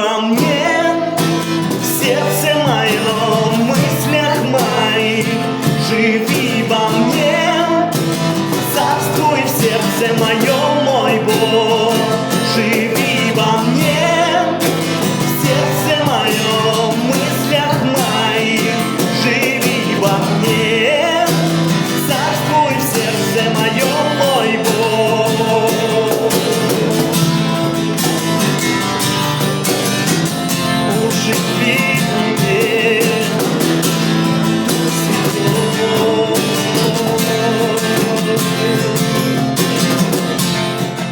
во мне, в сердце моем, в мыслях моих. Живи во мне, царствуй в сердце моем, мой Бог. Живи во мне, в сердце моем, в мыслях моих. Живи во мне, царствуй в сердце моем, мой Бог. Живи во мне, Дух Святой,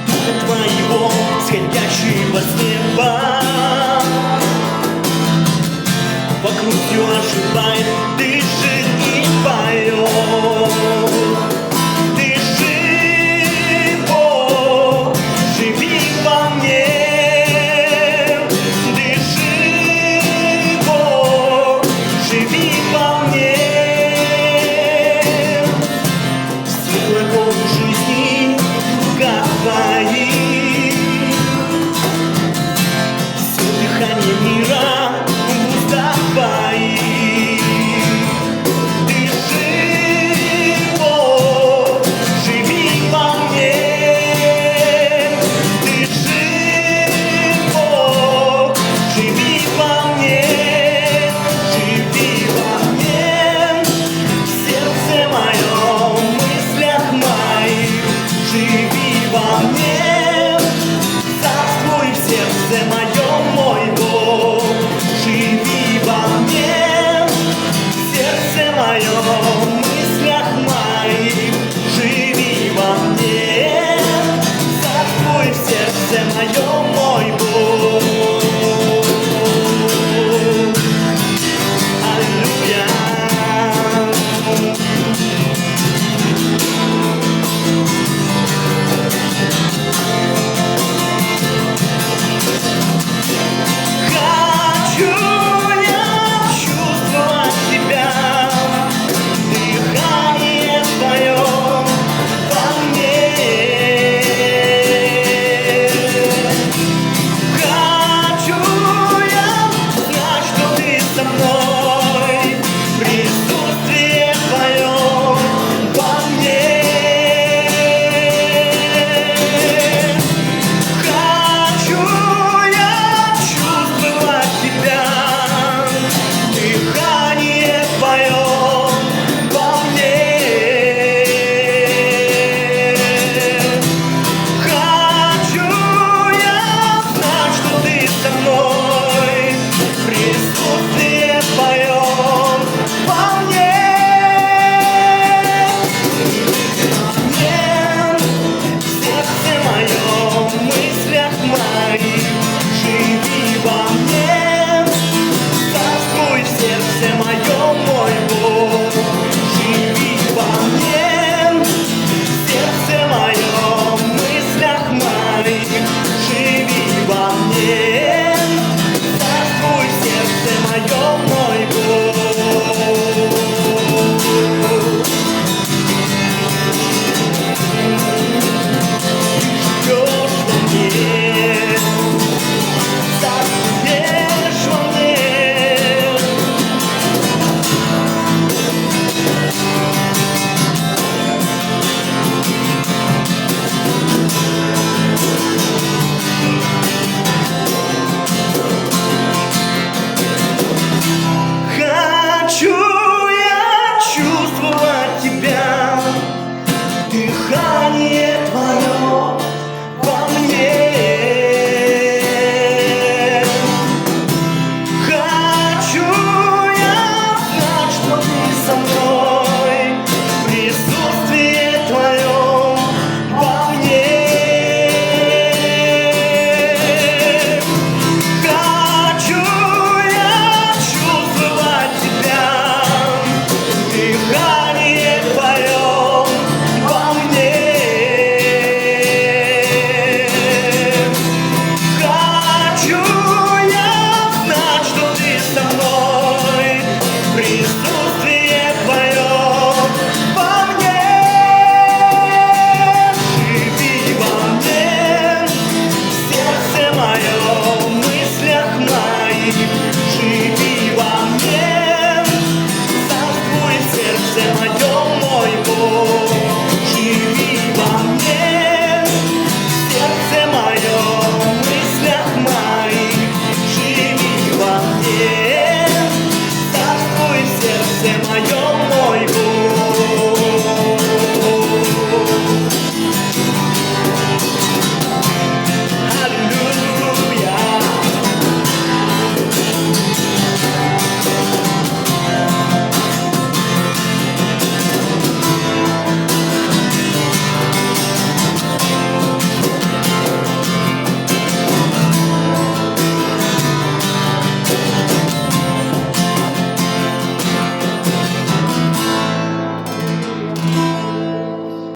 Духа Твоего, сходящего с неба, вокруг все оживает, дышит и поет. Дыши, Бог, живи во мне. Живи во мне, сила Бога жизни в руках Твоих, все дыхание мира в устах Твоих. Дыши, Бог, живи во мне. Дыши, Бог, живи во мне. Живи во мне, царствуй в сердце моем, мой Бог. Живи во мне, в сердце моем, в мыслях моих. Живи во мне, царствуй в сердце моем, мой Бог. Аллилуйя. Присутствие мне, царствуй в сердце моем.